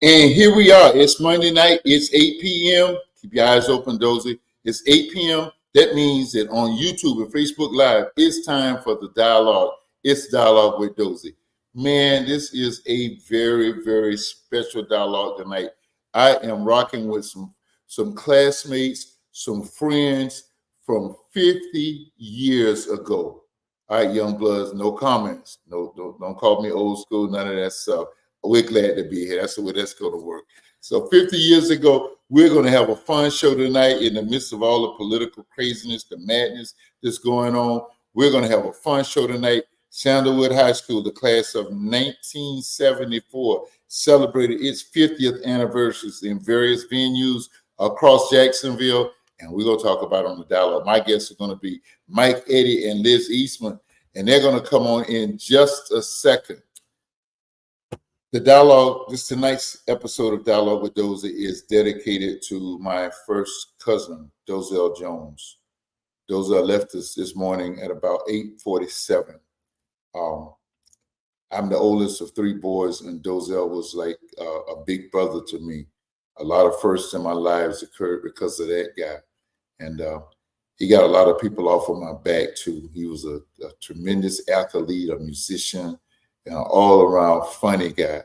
And here we are. It's Monday night. It's 8 p.m. Keep your eyes open, Dozie. It's 8 p.m. That means that on YouTube and Facebook Live, it's time for the dialogue. It's Dialogue with Dozie. Man, this is a very, very special dialogue tonight. I am rocking with some classmates, some friends from 50 years ago. All right, young bloods, no comments. No, don't call me old school, none of that stuff. We're glad to be here. That's the way that's going to work. So 50 years ago, we're going to have a fun show tonight in the midst of all the political craziness, the madness that's going on. We're going to have a fun show tonight. Sandalwood High School, the class of 1974, celebrated its 50th anniversary in various venues across Jacksonville. And we're going to talk about it on the dialogue. My guests are going to be Mike Eddy and Liz Eastman, and they're going to come on in just a second. The dialogue, tonight's episode of Dialogue with Dozie is dedicated to my first cousin, Dozell Jones. Dozell left us this morning at about 8:47. I'm the oldest of three boys, and Dozell was like a big brother to me. A lot of firsts in my lives occurred because of that guy. And he got a lot of people off of my back, too. He was a tremendous athlete, a musician, and an all-around funny guy.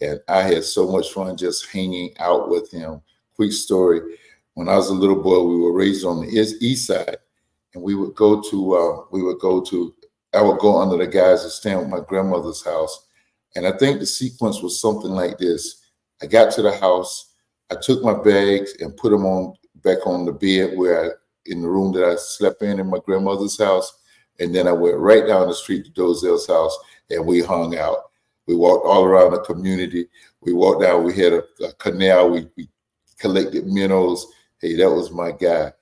And I had so much fun just hanging out with him. Quick story, when I was a little boy, we were raised on the east side, and I would go under the guys that stand with my grandmother's house. And I think the sequence was something like this. I got to the house, I took my bags and put them back on the bed in the room that I slept in my grandmother's house. And then I went right down the street to Dozell's house, and we hung out. We walked all around the community. We walked down, we had a canal, we collected minnows. Hey, that was my guy.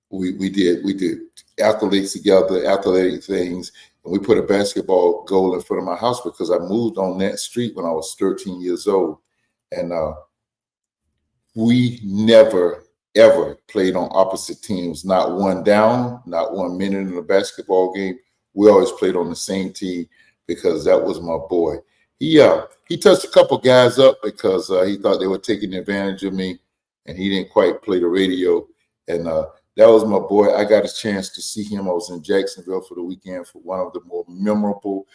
We did athletes together, athletic things, and we put a basketball goal in front of my house because I moved on that street when I was 13 years old. And we never, ever played on opposite teams, not one down, not 1 minute in a basketball game. We always played on the same team because that was my boy. He touched a couple guys up because he thought they were taking advantage of me, and he didn't quite play the radio. And that was my boy. I got a chance to see him. I was in Jacksonville for the weekend for one of the more memorable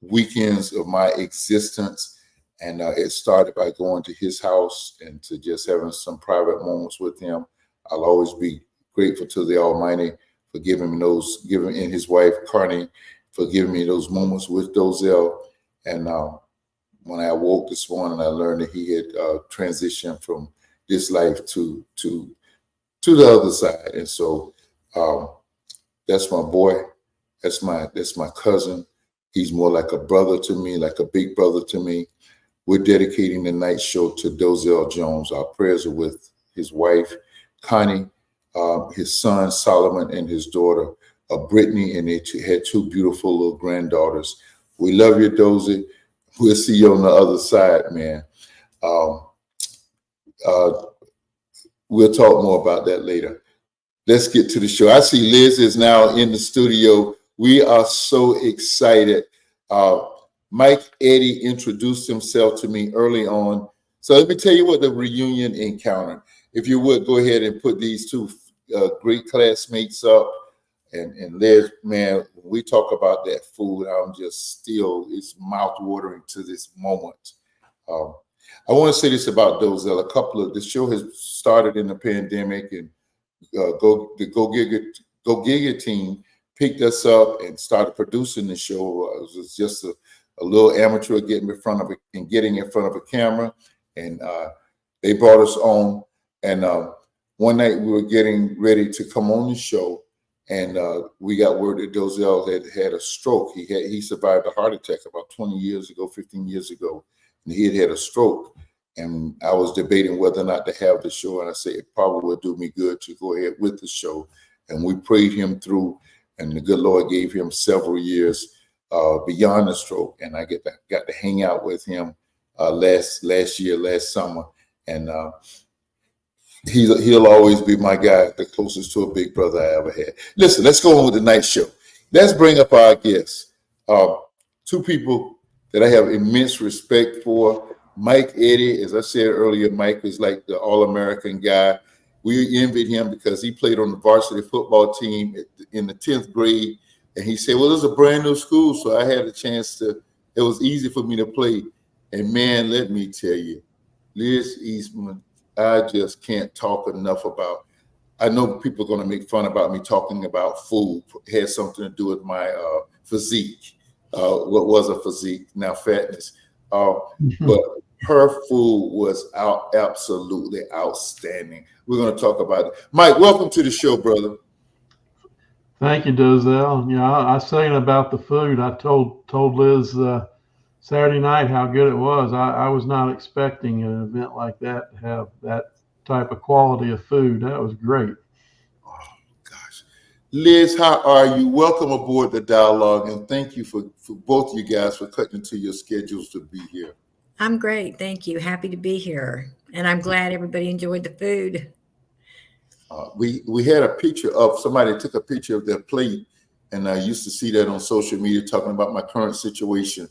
weekends of my existence. And it started by going to his house and to just having some private moments with him. I'll always be grateful to the Almighty for giving me and his wife, Carney, for giving me those moments with Dozell. And when I awoke this morning, I learned that he had transitioned from this life to the other side. And so that's my boy. That's my cousin. He's more like a brother to me, like a big brother to me. We're dedicating the night show to Dozell Jones. Our prayers are with his wife, Connie, his son, Solomon, and his daughter, Brittany, and they had two beautiful little granddaughters. We love you, Dozie. We'll see you on the other side, man. We'll talk more about that later. Let's get to the show. I see Liz is now in the studio. We are so excited. Mike Eddy introduced himself to me early on. So let me tell you what the reunion encountered. If you would, go ahead and put these two great classmates up. And Liz, man, when we talk about that food, it's mouth-watering to this moment. I want to say this about Dozell. The show has started in the pandemic, and the Go Giga team picked us up and started producing the show. It was just a little amateur getting in front of a camera, and they brought us on. And one night we were getting ready to come on the show, and we got word that Dozell had a stroke. He survived a heart attack about 15 years ago. and he had had a stroke. And I was debating whether or not to have the show. And I said, it probably would do me good to go ahead with the show. And we prayed him through, and the good Lord gave him several years beyond the stroke. And I got to hang out with him last summer. And he'll always be my guy, the closest to a big brother I ever had. Listen, let's go on with the night show. Let's bring up our guests. Two people that I have immense respect for. Mike Eddy, as I said earlier, Mike is like the All-American guy. We envied him because he played on the varsity football team in the 10th grade. And he said, well, it's a brand new school, so I had a chance to, it was easy for me to play. And man, let me tell you, Liz Eastman, I just can't talk enough about. I know people are going to make fun about me talking about food. It has something to do with my physique. What was a physique, now fatness. But her food was absolutely outstanding. We're going to talk about it. Mike, welcome to the show, brother. Thank you, Dozell. Yeah, I was saying about the food. I told Liz Saturday night how good it was. I was not expecting an event like that to have that type of quality of food. That was great. Oh, gosh. Liz, how are you? Welcome aboard the dialogue, and thank you for both of you guys for cutting into your schedules to be here. I'm great. Thank you. Happy to be here. And I'm glad everybody enjoyed the food. We had a picture of somebody took a picture of their plate, and I used to see that on social media talking about my current situation.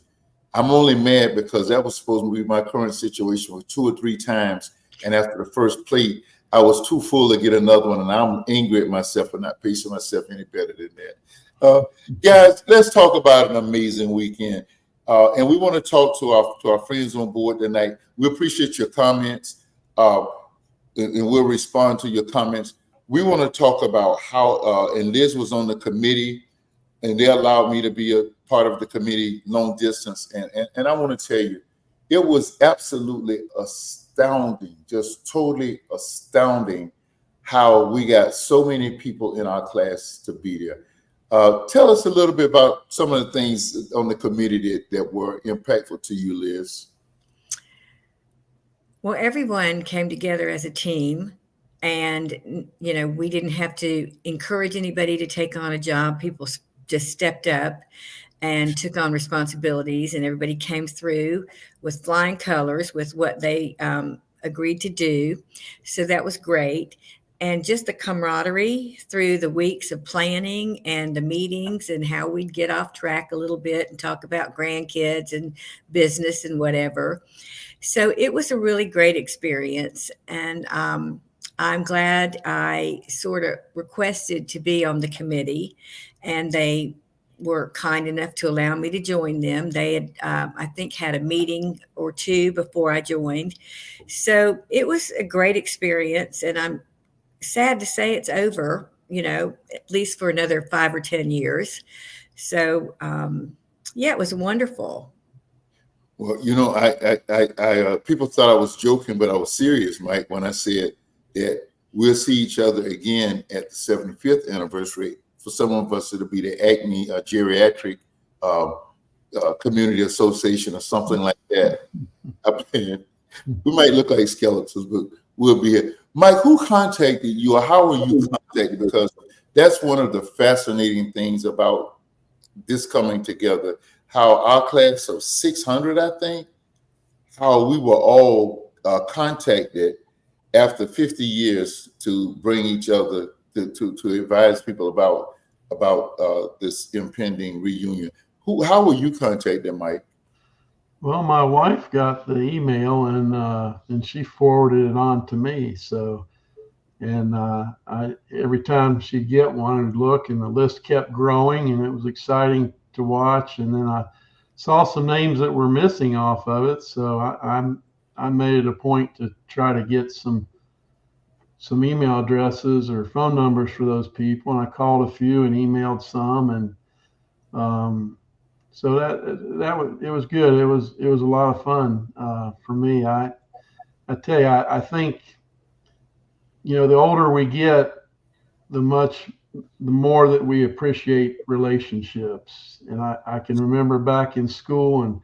I'm only mad because that was supposed to be my current situation with 2 or 3 times. And after the first plate, I was too full to get another one. And I'm angry at myself for not pacing myself any better than that. Guys, let's talk about an amazing weekend. And we want to talk to our friends on board tonight. We appreciate your comments, and we'll respond to your comments. We want to talk about how, and Liz was on the committee, and they allowed me to be a part of the committee long distance. And I want to tell you, it was absolutely astounding, just totally astounding how we got so many people in our class to be there. Tell us a little bit about some of the things on the committee that were impactful to you, Liz. Well, everyone came together as a team, and we didn't have to encourage anybody to take on a job. People just stepped up and took on responsibilities, and everybody came through with flying colors with what they agreed to do. So that was great. And just the camaraderie through the weeks of planning and the meetings and how we'd get off track a little bit and talk about grandkids and business and whatever. So it was a really great experience. And I'm glad I sort of requested to be on the committee, and they were kind enough to allow me to join them. They had, I think, had a meeting or two before I joined. So it was a great experience, and I'm sad to say it's over, at least for another 5 or 10 years. So, yeah, it was wonderful. Well, I people thought I was joking, but I was serious, Mike, when I said that we'll see each other again at the 75th anniversary. For some of us, it'll be the Acme Geriatric Community Association or something like that. We might look like skeletons, but we'll be here. Mike, who contacted you, or how were you contacted? Because that's one of the fascinating things about this coming together. How our class of 600, I think, how we were all contacted after 50 years to bring each other to advise people about this impending reunion. How were you contacted, Mike? Well, my wife got the email, and she forwarded it on to me. So, and I every time she'd get one, I'd look, and the list kept growing, and it was exciting to watch. And then I saw some names that were missing off of it, so I made it a point to try to get some email addresses or phone numbers for those people, and I called a few and emailed some, and so it was good. It was a lot of fun for me. I tell you, I think the older we get, the more that we appreciate relationships. And I can remember back in school, and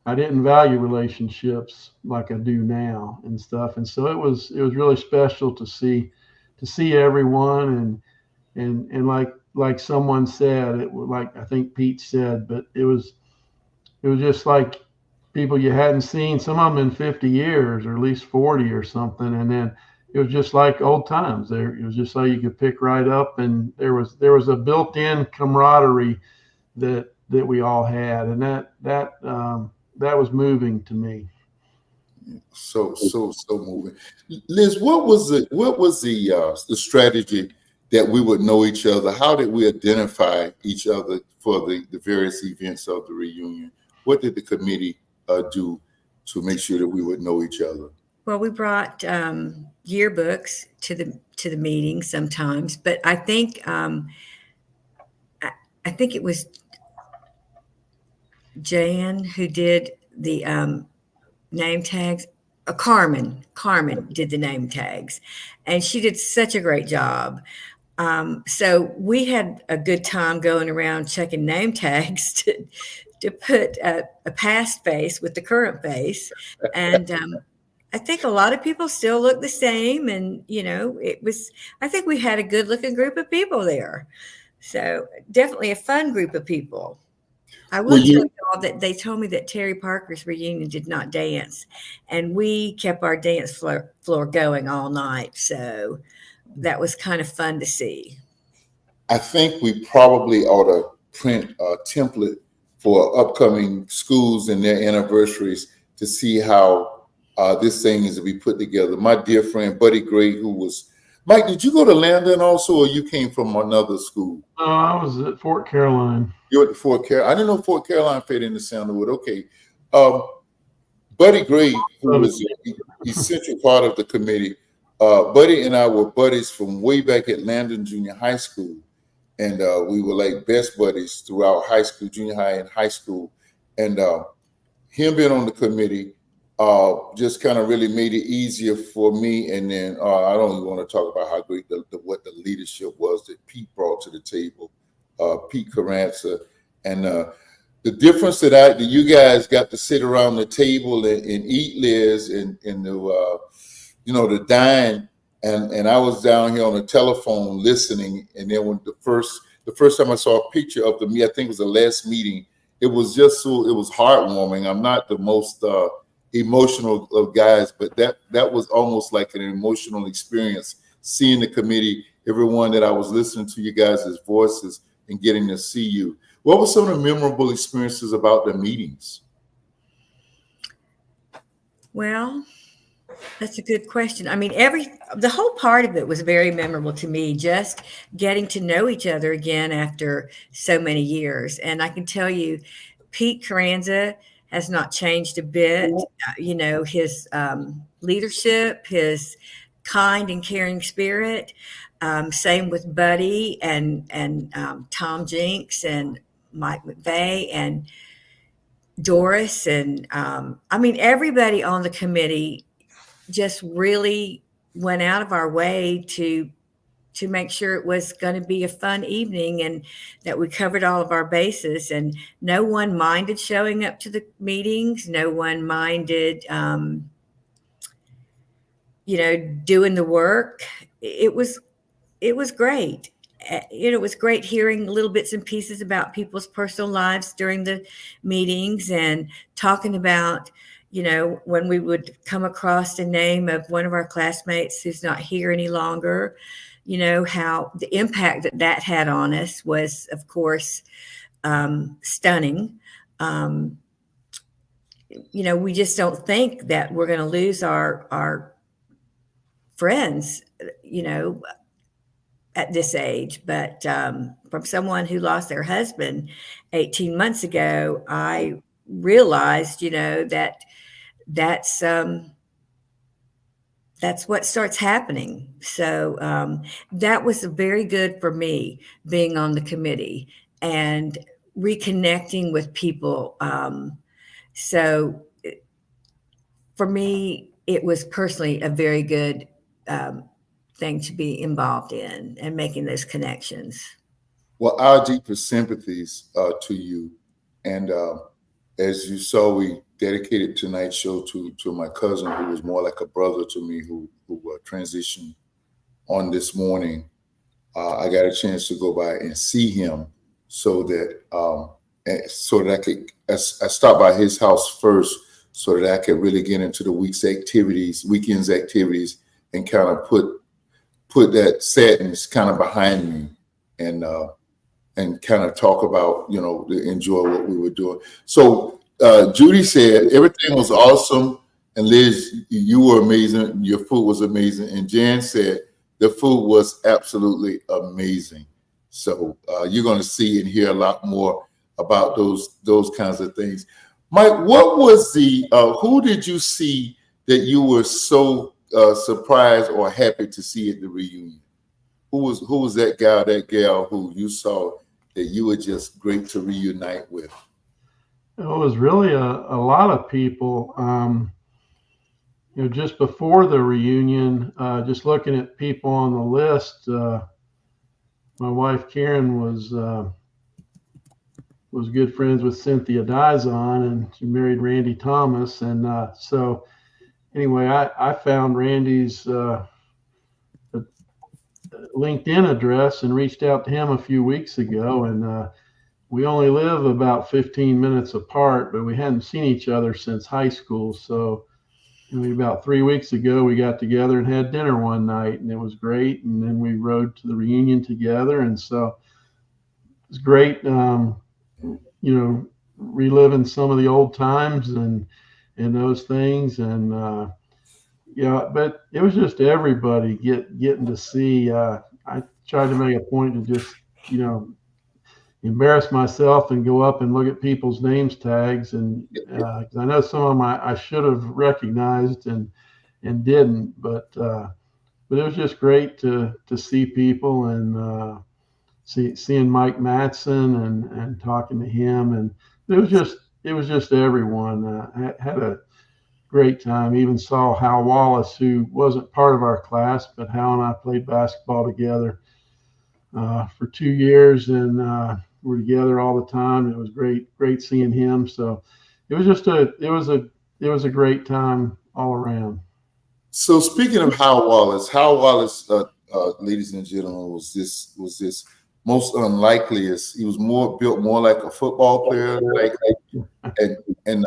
I didn't value relationships like I do now and stuff. And so it was really special to see everyone and like someone said, it was like I think Pete said, but it was just like people you hadn't seen, some of them in 50 years or at least 40 or something. And then it was just like old times. There, it was just like you could pick right up, and there was a built-in camaraderie that we all had, and that was moving to me. So moving. Liz, what was the strategy that we would know each other? How did we identify each other for the various events of the reunion? What did the committee do to make sure that we would know each other? Well, we brought yearbooks to the meeting sometimes, but I think it was Jan who did the name tags. Carmen did the name tags, and she did such a great job. So we had a good time going around checking name tags to put a past face with the current face, and I think a lot of people still look the same, and I think we had a good looking group of people there, so definitely a fun group of people. I will tell you all that they told me that Terry Parker's reunion did not dance, and we kept our dance floor going all night. So that was kind of fun to see. I think we probably ought to print a template for upcoming schools and their anniversaries to see how this thing is to be put together. My dear friend Buddy Gray, Mike, did you go to Landon also, or you came from another school? I was at Fort Caroline. You were at Fort Caroline. I didn't know Fort Caroline fit into Sandalwood. Okay. Buddy Gray, who was an essential part of the committee, Buddy and I were buddies from way back at Landon Junior High School. And we were like best buddies throughout high school, junior high, and high school. And him being on the committee just kind of really made it easier for me. And then I don't even want to talk about how great what the leadership was that Pete brought to the table, Pete Carranza. And the difference that you guys got to sit around the table and eat, Liz, and the dine. And I was down here on the telephone listening. And then when the first time I saw a picture of me, I think it was the last meeting, it was heartwarming. I'm not the most emotional of guys, but that was almost like an emotional experience, seeing the committee, everyone that I was listening to you guys' voices and getting to see you. What were some of the memorable experiences about the meetings? Well, that's a good question. I mean, the whole part of it was very memorable to me, just getting to know each other again after so many years. And I can tell you, Pete Carranza has not changed a bit. His leadership, his kind and caring spirit. Same with Buddy and Tom Jinks and Mike McVeigh and Doris. And everybody on the committee just really went out of our way to make sure it was going to be a fun evening and that we covered all of our bases, and no one minded showing up to the meetings. No one minded, doing the work. It was great. It was great hearing little bits and pieces about people's personal lives during the meetings and talking about, when we would come across the name of one of our classmates who's not here any longer, how the impact that had on us was, of course, stunning. We just don't think that we're going to lose our friends, at this age. But from someone who lost their husband 18 months ago, I realized, that's what starts happening. So that was very good for me, being on the committee and reconnecting with people. So for me, it was personally a very good thing to be involved in and making those connections. Well, our deepest sympathies to you. And as you saw, we dedicated tonight's show to my cousin, who was more like a brother to me, who transitioned on this morning. I got a chance to go by and see him, so that I could. I stopped by his house first, so that I could really get into the weekend's activities, and kind of put that sadness kind of behind me, and kind of talk about, enjoy what we were doing. So Judy said everything was awesome, and Liz, you were amazing. Your food was amazing, and Jan said the food was absolutely amazing. So you're going to see and hear a lot more about those kinds of things. Mike, what was who did you see that you were so surprised or happy to see at the reunion? Who was that guy, that gal who you saw that you were just great to reunite with? It was really a lot of people. Just before the reunion, just looking at people on the list, my wife Karen was good friends with Cynthia Dizon, and she married Randy Thomas. And so anyway, I found Randy's LinkedIn address and reached out to him a few weeks ago. And we only live about 15 minutes apart, but we hadn't seen each other since high school. So about 3 weeks ago, we got together and had dinner one night, and it was great. And then we rode to the reunion together. And so it was great, reliving some of the old times and those things. And, but it was just everybody getting to see. I tried to make a point to just, embarrass myself and go up and look at people's names tags, and 'cause I know some of them I should have recognized and didn't, but it was just great to see people, and seeing Mike Matson and talking to him, and it was just everyone. I had a great time. Even saw Hal Wallace, who wasn't part of our class, but Hal and I played basketball together for 2 years, and we're together all the time. It was great seeing him. So it was just a great time all around. So speaking of Hal Wallace, ladies and gentlemen, was this most unlikeliest. He was built more like a football player, and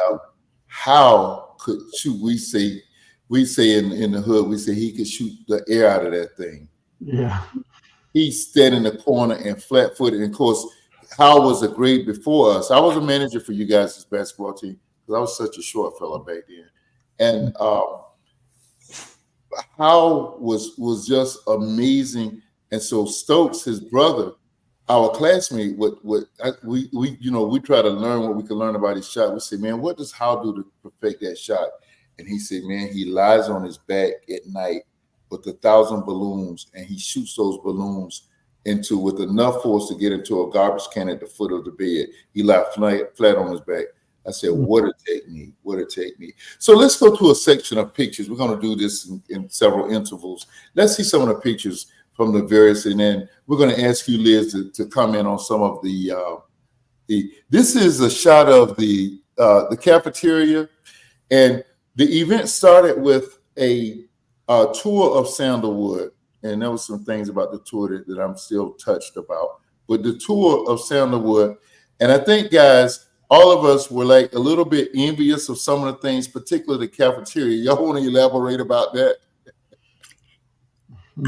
how could shoot? We say in the hood, we say he could shoot the air out of that thing. Yeah. He stayed in the corner and flat-footed. And of course, Hal was a grade before us. I was a manager for you guys' basketball team because I was such a short fella back then. And Hal was just amazing. And so Stokes, his brother, our classmate, we try to learn what we can learn about his shot. We say, man, what does Hal do to perfect that shot? And he said, man, he lies on his back at night with 1,000 balloons, and he shoots those balloons with enough force to get into a garbage can at the foot of the bed. He lied flat on his back. I said, what a technique, what a technique. So let's go to a section of pictures. We're going to do this in several intervals. Let's see some of the pictures from the various, and then we're going to ask you, Liz, to comment on some of this is a shot of the cafeteria, and the event started with a tour of Sandalwood, and there was some things about the tour that I'm still touched about. But the tour of Sandalwood, and I think, guys, all of us were like a little bit envious of some of the things, particularly the cafeteria. Y'all want to elaborate about that?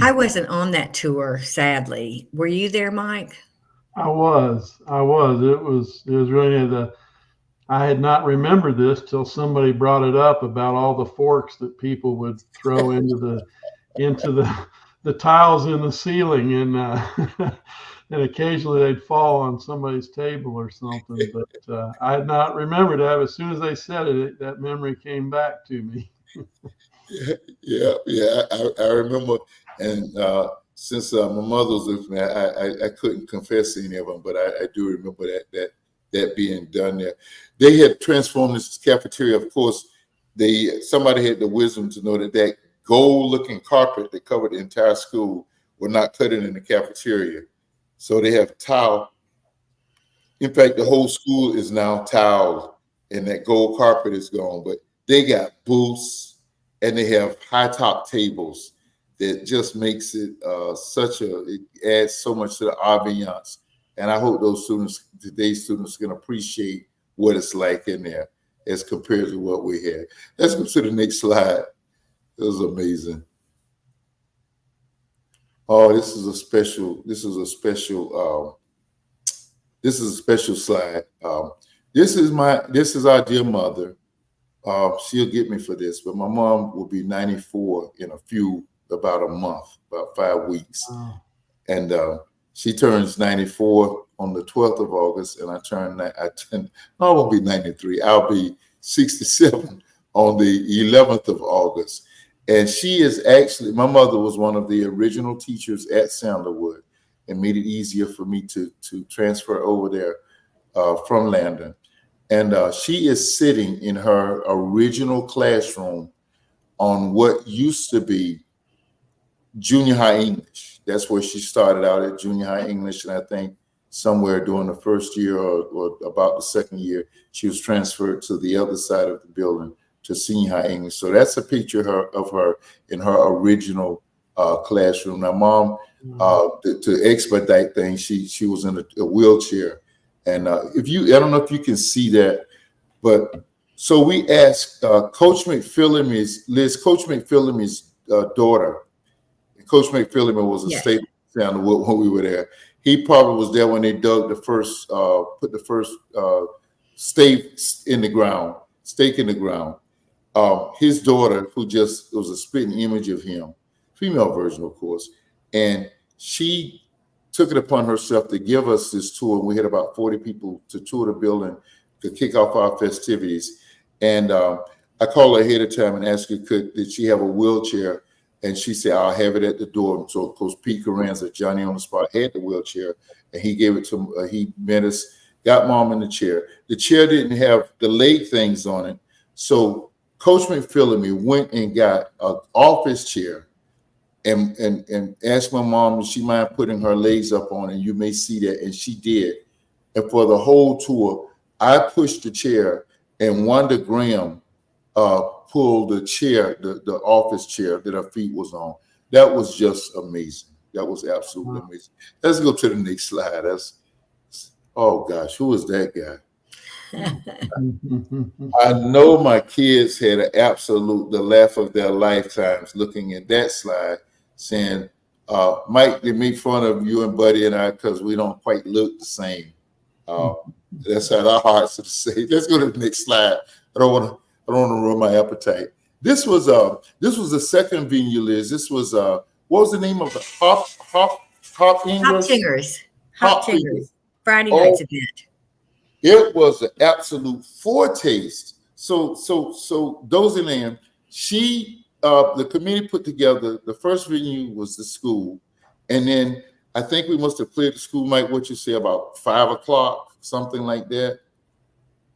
I wasn't on that tour, sadly. Were you there, Mike? I was. It was really I had not remembered this till somebody brought it up about all the forks that people would throw into the tiles in the ceiling, and and occasionally they'd fall on somebody's table or something. But I had not remembered that. As soon as they said it, that memory came back to me. Yeah. I remember, and since my mother was with me, I couldn't confess any of them, but I do remember that being done there. They had transformed this cafeteria. Of course, somebody had the wisdom to know that gold-looking carpet that covered the entire school would not cut it in the cafeteria. So they have tile. In fact, the whole school is now tiled, and that gold carpet is gone. But they got booths and they have high top tables that just makes it it adds so much to the ambiance. And I hope those students, today's students, can appreciate what it's like in there as compared to what we had. Let's go to the next slide. It was amazing. Oh, this is a special slide. This is our dear mother. She'll get me for this, but my mom will be 94 in about a month, about 5 weeks. Wow. And she turns 94 on the 12th of August, and I won't be 93. I'll be 67 on the 11th of August. And she is actually, my mother was one of the original teachers at Sandalwood and made it easier for me to transfer over there from Landon. And she is sitting in her original classroom on what used to be junior high English. That's where she started out at junior high English. And I think somewhere during the first year or about the second year, she was transferred to the other side of the building to senior high English. So that's a picture of her in her original classroom. Now, Mom, to expedite things, she was in a wheelchair. And I don't know if you can see that, but so we asked Coach McPhillamy's daughter. Coach McPhillamy was a state Sandalwood when we were there. He probably was there when they dug put the first stake in the ground. His daughter, who just was a spitting image of him, female version, of course, and she took it upon herself to give us this tour. We had about 40 people to tour the building to kick off our festivities. And I called her ahead of time and asked her, did she have a wheelchair? And she said, I'll have it at the door. So Coach Pete Carranza, Johnny on the spot, had the wheelchair, and he gave it to he met us, got Mom in the chair. The chair didn't have the leg things on it. So Coach McPhillamy went and got an office chair and asked my mom if she mind putting her legs up on it. And you may see that. And she did. And for the whole tour, I pushed the chair, and Wanda Graham pulled the chair, the office chair that her feet was on. That was just amazing. That was absolutely amazing. Let's go to the next slide. Oh gosh, who is that guy? I know my kids had the laugh of their lifetimes looking at that slide, saying, Mike, they make fun of you and Buddy and I because we don't quite look the same. That's how our hearts are to say. Let's go to the next slide. I don't want to ruin my appetite. This was the second venue, Liz. This was what was the name of the Hop Singers? Friday night's event. It was an absolute foretaste. So Dozell, the committee put together, the first venue was the school. And then I think we must have cleared the school, Mike, what you say, about 5 o'clock, something like that.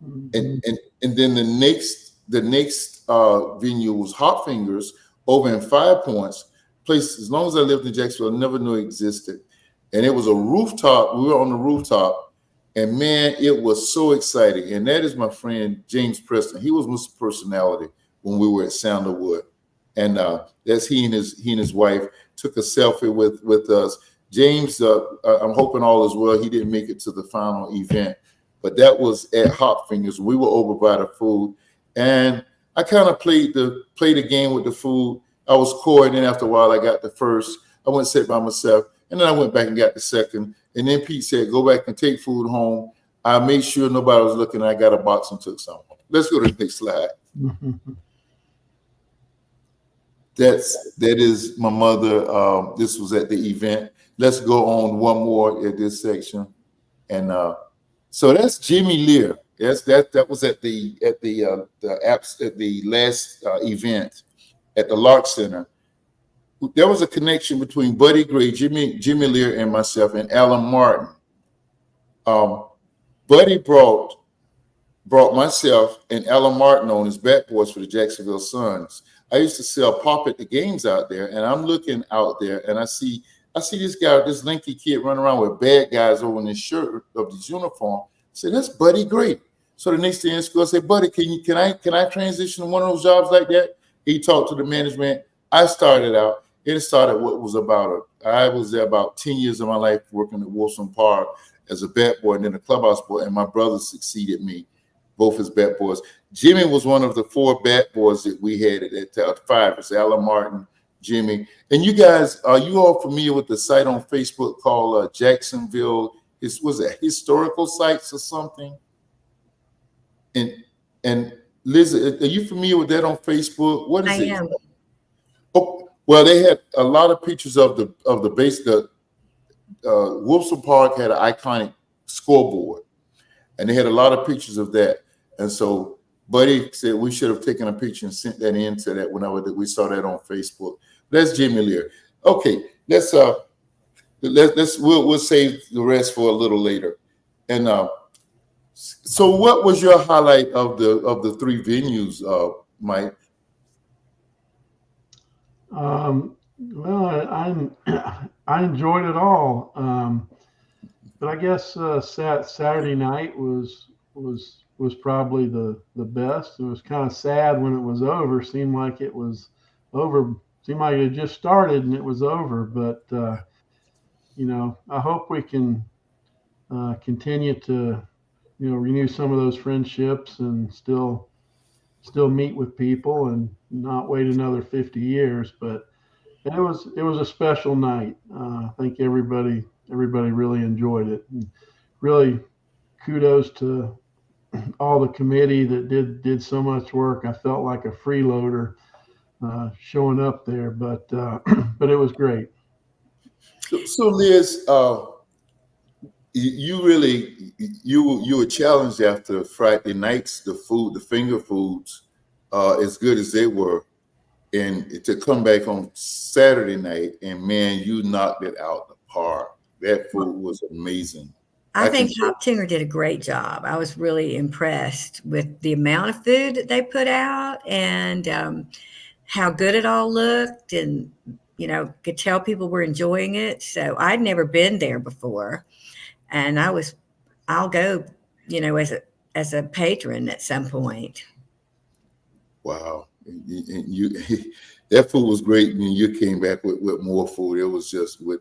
And then the next venue was Hot Fingers over in 5 Points. Place, as long as I lived in Jacksonville, I never knew it existed. And it was a rooftop. We were on the rooftop. And man, it was so exciting. And that is my friend, James Preston. He was Mr. Personality when we were at Sandalwood. And that's he and his wife took a selfie with us. James, I'm hoping all is well. He didn't make it to the final event, but that was at Hot Fingers. We were over by the food. And I kind of played the game with the food. I was core, and then after a while, I got the first. I went and sat by myself, and then I went back and got the second. And then Pete said, go back and take food home. I made sure nobody was looking. I got a box and took some home. Let's go to the next slide. That is my mother. This was at the event. Let's go on one more at this section. And so that's Jimmy Lear. That was at the last event at the Lark Center. There was a connection between Buddy Gray, Jimmy Lear, and myself, and Alan Martin. Buddy brought myself and Alan Martin on his backboards for the Jacksonville Suns. I used to sell pop at the games out there, and I'm looking out there, and I see this guy, this lanky kid, running around with bad guys over in his shirt of his uniform. I said, that's Buddy Gray. So the next day in school, I said, buddy, can I transition to one of those jobs like that? He talked to the management. I started out. It started what was I was there about 10 years of my life working at Wilson Park as a bat boy and then a clubhouse boy, and my brother succeeded me, both as bat boys. Jimmy was one of the 4 bat boys that we had at that time, 5. It's Alan Martin, Jimmy. And you guys, are you all familiar with the site on Facebook called Jacksonville? Was it historical sites or something? And Liz, are you familiar with that on Facebook? What is I it? am. Oh, well, they had a lot of pictures of the base. Wilson Park had an iconic scoreboard, and they had a lot of pictures of that. And so Buddy said we should have taken a picture and sent that into that whenever we saw that on Facebook. That's Jimmy Lear. Okay, we'll save the rest for a little later. And so what was your highlight of the 3 venues, Mike? Well, I enjoyed it all, but I guess Saturday night was probably the best. It was kind of sad when it was over. Seemed like it was over. Seemed like it just started and it was over. But I hope we can continue to renew some of those friendships and still meet with people and not wait another 50 years. But it was a special night. I think everybody really enjoyed it. And really kudos to all the committee that did so much work. I felt like a freeloader showing up there, but it was great. So Liz, you were challenged after Friday nights. The finger foods, as good as they were, and to come back on Saturday night, and man, you knocked it out the park. That food was amazing. I think Hop Tinger did a great job. I was really impressed with the amount of food that they put out and how good it all looked, and could tell people were enjoying it. So I'd never been there before, and I'll go, as a patron at some point. Wow, that food was great, and you came back with more food. It was just with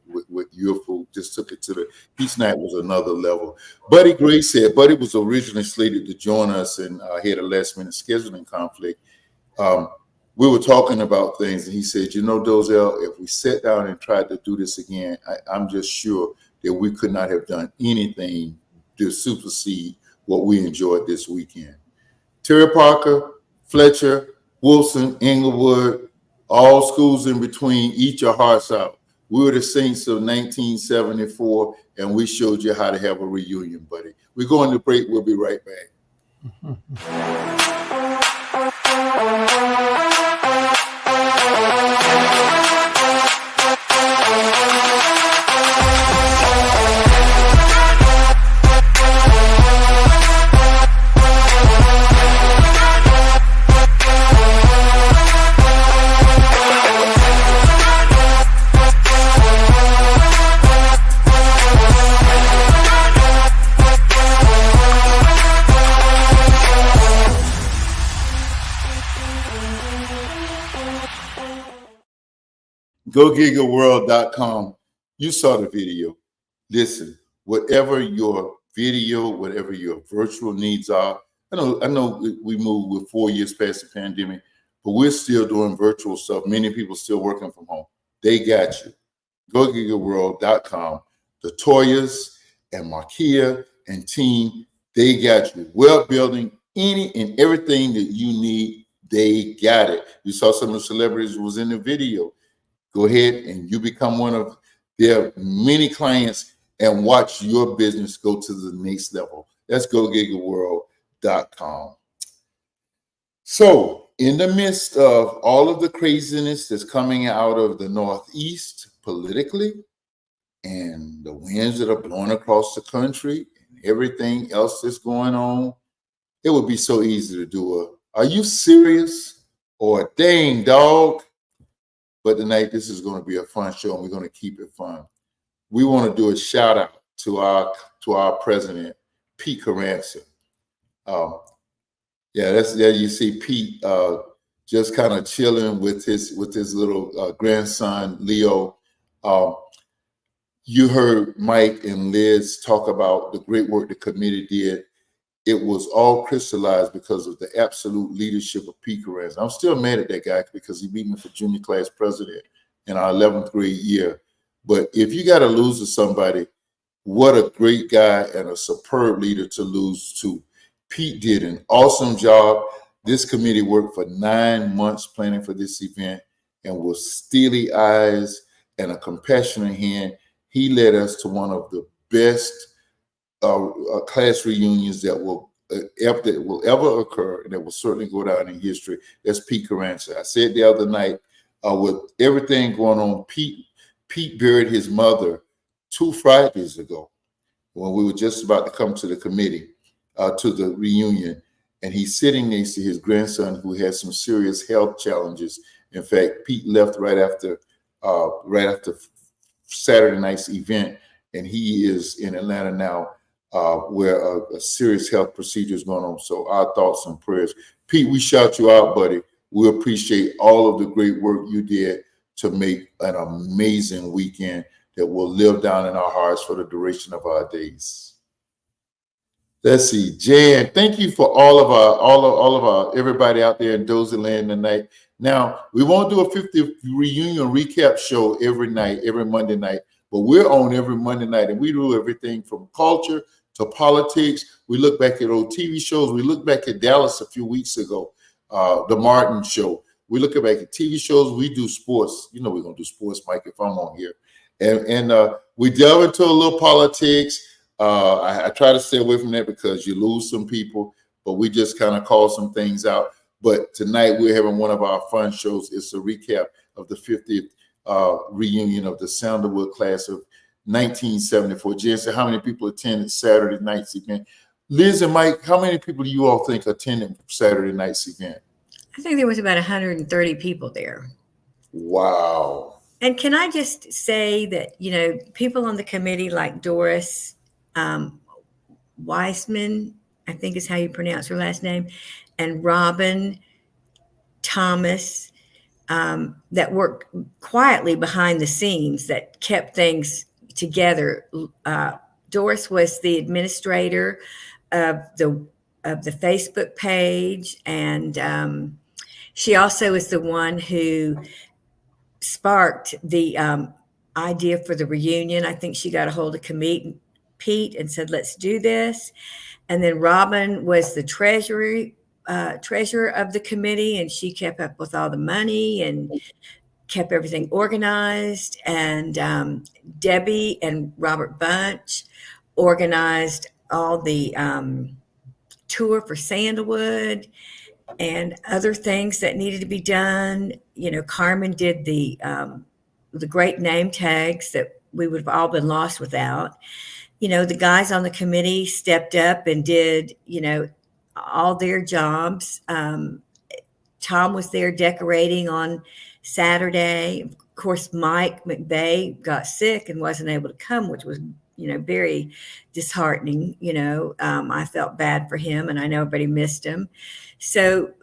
your food, just took it to each night was another level. Buddy Gray said Buddy was originally slated to join us and had a last minute scheduling conflict. We were talking about things, and he said, Dozell, if we sat down and tried to do this again, I'm just sure that we could not have done anything to supersede what we enjoyed this weekend. Terry Parker, Fletcher, Wilson, Inglewood, all schools in between, eat your hearts out. We were the Saints of 1974, and we showed you how to have a reunion, buddy. We're going to break. We'll be right back. GoGigaWorld.com. You saw the video. Listen, whatever your video, whatever your virtual needs are, I know we moved with 4 years past the pandemic, but we're still doing virtual stuff. Many people still working from home. They got you. GoGigaWorld.com. The Toyas and Markia and team, they got you. Web building, any and everything that you need, they got it. You saw some of the celebrities was in the video. Go ahead and you become one of their many clients and watch your business go to the next level. That's GoGigaWorld.com. So in the midst of all of the craziness that's coming out of the Northeast politically, and the winds that are blowing across the country and everything else that's going on, it would be so easy to do are you serious? Or dang dog. But tonight, this is going to be a fun show, and we're going to keep it fun. We want to do a shout out to our president, Pete Carranza. Um, yeah. You see Pete just kind of chilling with his little grandson Leo. Um, you heard Mike and Liz talk about the great work the committee did. It was all crystallized because of the absolute leadership of Pete Carranza. I'm still mad at that guy because he beat me for junior class president in our 11th grade year. But if you got to lose to somebody, what a great guy and a superb leader to lose to. Pete did an awesome job. This committee worked for 9 months planning for this event, and with steely eyes and a compassionate hand, he led us to one of the best class reunions that will ever occur, and that will certainly go down in history. That's Pete Carranza. I said the other night, with everything going on, Pete buried his mother 2 Fridays ago when we were just about to come to the committee, to the reunion, and he's sitting next to his grandson who has some serious health challenges. In fact, Pete left right after Saturday night's event, and he is in Atlanta now, where a serious health procedure is going on. So our thoughts and prayers. Pete, we shout you out, buddy. We appreciate all of the great work you did to make an amazing weekend that will live down in our hearts for the duration of our days. Let's see, Jan, thank you for all of our everybody out there in Dozie land tonight. Now, we won't do a 50th reunion recap show every Monday night, but we're on every Monday night, and we do everything from culture to politics. We look back at old TV shows. We look back at Dallas a few weeks ago, the Martin Show. We look back at TV shows. We do sports. You know we're going to do sports, Mike, if I'm on here. And we delve into a little politics. I try to stay away from that because you lose some people, but we just kind of call some things out. But tonight we're having one of our fun shows. It's a recap of the 50th reunion of the Sandalwood class of 1974. Jen said, how many people attended Saturday night's event? Liz and Mike, how many people do you all think attended Saturday night's event? I think there was about 130 people there. Wow. And can I just say that, people on the committee like Doris Weissman, I think is how you pronounce her last name, and Robin Thomas, that worked quietly behind the scenes, that kept things together. Doris was the administrator of the Facebook page, and she also is the one who sparked the idea for the reunion. I think she got a hold of Pete and said, let's do this. And then Robin was the treasurer of the committee, and she kept up with all the money and kept everything organized. And Debbie and Robert Bunch organized all the tour for Sandalwood and other things that needed to be done. Carmen did the great name tags that we would have all been lost without. The guys on the committee stepped up and did, all their jobs. Tom was there decorating on Saturday. Of course, Mike McVeigh got sick and wasn't able to come, which was, very disheartening. I felt bad for him, and I know everybody missed him. So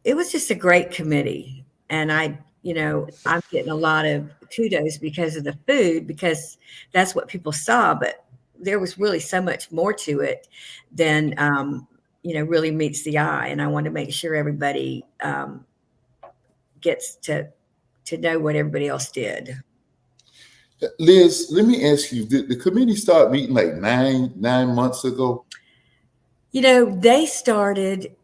it was just a great committee. And I'm getting a lot of kudos because of the food, because that's what people saw. But there was really so much more to it than, really meets the eye. And I want to make sure everybody gets to know what everybody else did. Liz, let me ask you, did the committee start meeting like nine months ago? They started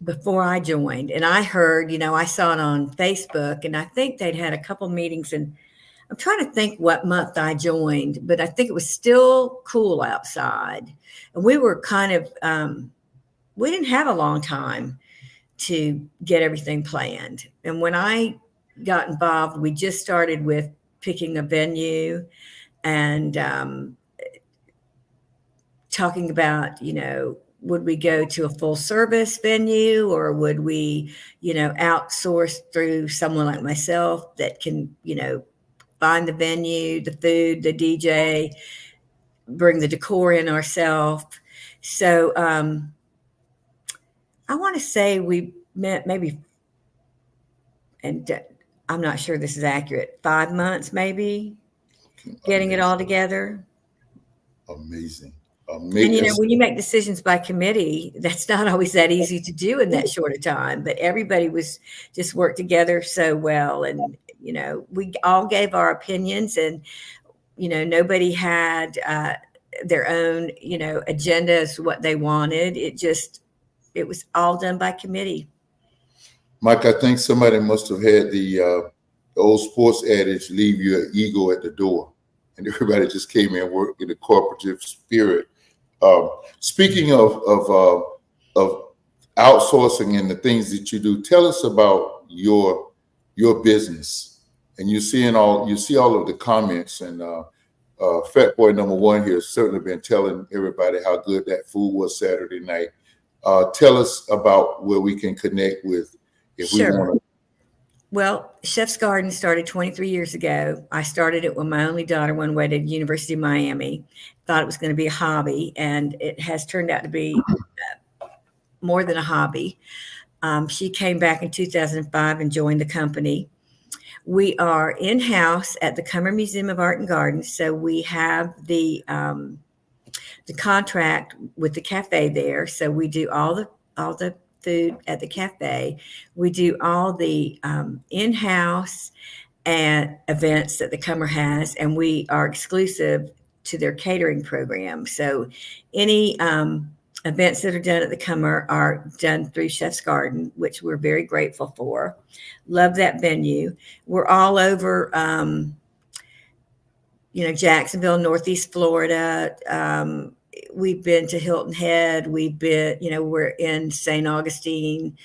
before I joined, and I heard, I saw it on Facebook, and I think they'd had a couple meetings, and I'm trying to think what month I joined, but I think it was still cool outside. And we were kind of, we didn't have a long time to get everything planned. And when I got involved, we just started with picking a venue and talking about, would we go to a full service venue, or would we, outsource through someone like myself that can, find the venue, the food, the DJ, bring the decor in ourselves. So I want to say we met maybe, and I'm not sure this is accurate, 5 months maybe, getting it all together. Amazing. And when you make decisions by committee, that's not always that easy to do in that short a time. But everybody was just worked together so well, and we all gave our opinions, and nobody had their own agenda as to what they wanted. It was all done by committee. Mike, I think somebody must have had the old sports adage, leave your ego at the door. And everybody just came in and worked in the cooperative spirit. Speaking of outsourcing and the things that you do, tell us about your business. And you see all of the comments, and Fat Boy number one here has certainly been telling everybody how good that food was Saturday night. Tell us about where we can connect with if we want to. Well, Chef's Garden started 23 years ago. I started it when my only daughter went away to the University of Miami. Thought it was going to be a hobby, and it has turned out to be more than a hobby. She came back in 2005 and joined the company. We are in-house at the Cummer Museum of Art and Gardens, so we have the contract with the cafe there. So we do all the food at the cafe. We do all the in-house and events that the Cummer has, and we are exclusive to their catering program. So any events that are done at the Cummer are done through Chef's Garden, which we're very grateful for. Love that venue. We're all over, Jacksonville, Northeast Florida. We've been to Hilton Head. We've been, we're in St. Augustine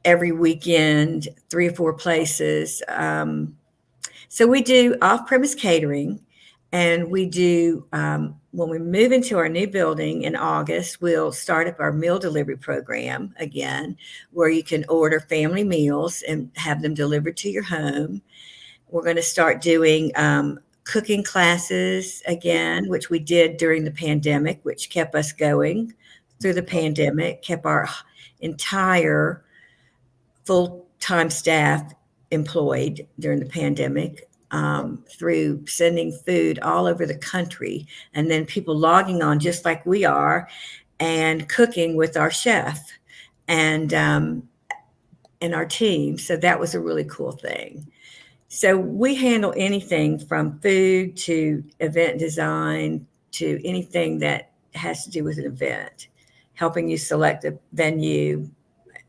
every weekend, 3 or 4 places. So we do off-premise catering, and we do, when we move into our new building in August, we'll start up our meal delivery program again, where you can order family meals and have them delivered to your home. We're going to start doing cooking classes again, which we did during the pandemic, which kept us going through the pandemic, kept our entire full-time staff employed during the pandemic, through sending food all over the country, and then people logging on just like we are and cooking with our chef and our team. So that was a really cool thing. So we handle anything from food to event design to anything that has to do with an event, helping you select a venue.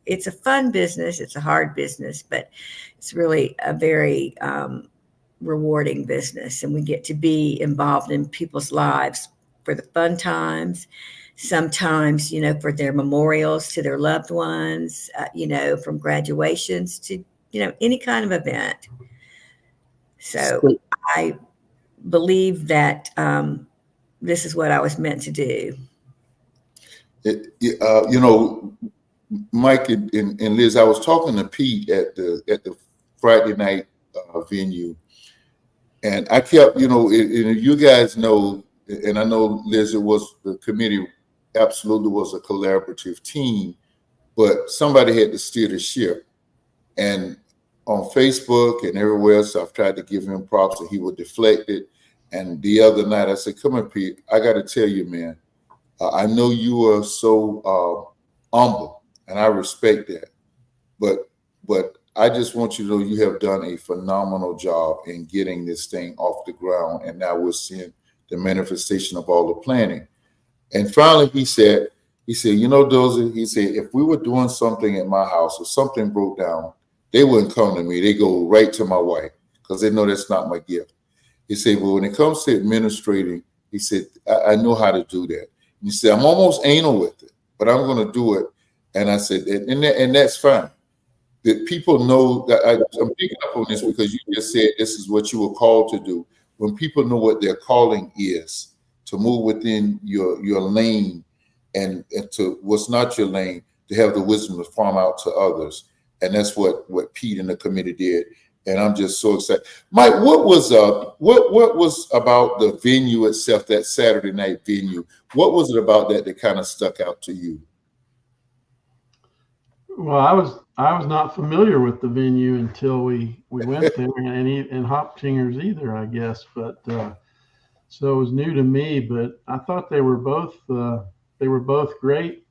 It's a fun business. It's a hard business, but it's really a very rewarding business. And we get to be involved in people's lives for the fun times, sometimes, for their memorials to their loved ones, from graduations to, any kind of event. So I believe that this is what I was meant to do. Mike and Liz, I was talking to Pete at the Friday night venue, and I kept, you guys know, and I know, Liz, the committee absolutely was a collaborative team, but somebody had to steer the ship. And on Facebook and everywhere else, I've tried to give him props, and he would deflect it. And the other night I said, come here, Pete, I got to tell you, man, I know you are so humble, and I respect that. But I just want you to know you have done a phenomenal job in getting this thing off the ground. And now we're seeing the manifestation of all the planning. And finally, he said, Dozie, he said, if we were doing something at my house or something broke down, they wouldn't come to me. They go right to my wife because they know that's not my gift. He said, but when it comes to administrating, he said, I know how to do that. And he said, I'm almost anal with it, but I'm going to do it. And I said, and that's fine. That people know that I'm picking up on this because you just said this is what you were called to do. When people know what their calling is, to move within your lane and to what's not your lane, to have the wisdom to farm out to others. And that's what Pete and the committee did. and I'm just so excited. Mike, what was about the venue itself, that Saturday night venue? What was it about that kind of stuck out to you? Well, I was not familiar with the venue until we went there, and Hopchingers either, I guess. But so it was new to me. But I thought they were both great.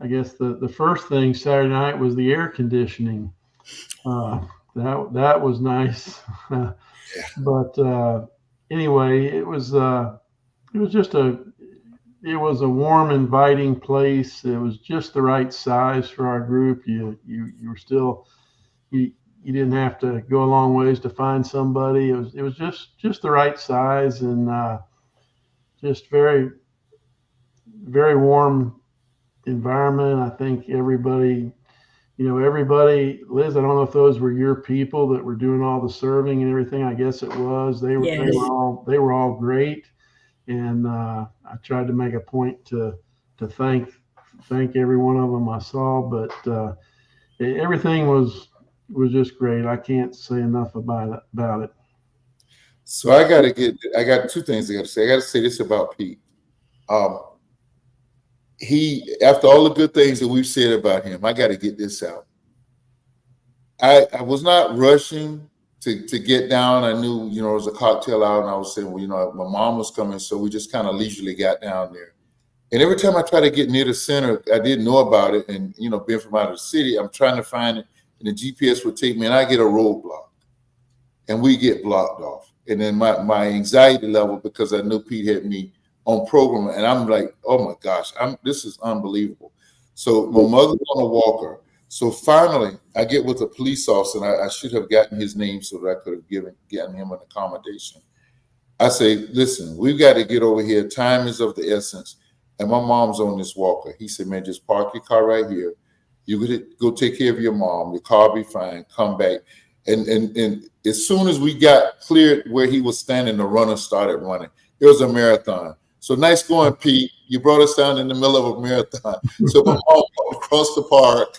I guess the first thing Saturday night was the air conditioning. That was nice. But anyway, it was just it was a warm, inviting place. It was just the right size for our group. You were still you didn't have to go a long ways to find somebody. It was just the right size, and just very very warm environment. I think everybody, Liz, I don't know if those were your people that were doing all the serving and everything. I guess it was. They were all great. And I tried to make a point to thank every one of them I saw, but everything was just great. I can't say enough about it. So I got two things I got to say. I got to say this about Pete. He, after all the good things that we've said about him, I got to get this out. I was not rushing to get down. I knew, it was a cocktail hour, and I was saying, well, my mom was coming, so we just kind of leisurely got down there. And every time I try to get near the center, I didn't know about it, and being from out of the city, I'm trying to find it, and the GPS would take me, and I get a roadblock, and we get blocked off. And then my anxiety level, because I knew Pete had me on program, and I'm like, oh my gosh, this is unbelievable. So my mother's on a walker. So finally, I get with a police officer, and I should have gotten his name so that I could have gotten him an accommodation. I say, listen, we've got to get over here. Time is of the essence. And my mom's on this walker. He said, man, just park your car right here. You could go take care of your mom. Your car will be fine. Come back. And as soon as we got cleared where he was standing, the runner started running. It was a marathon. So nice going, Pete. You brought us down in the middle of a marathon. So my mom walked across the park,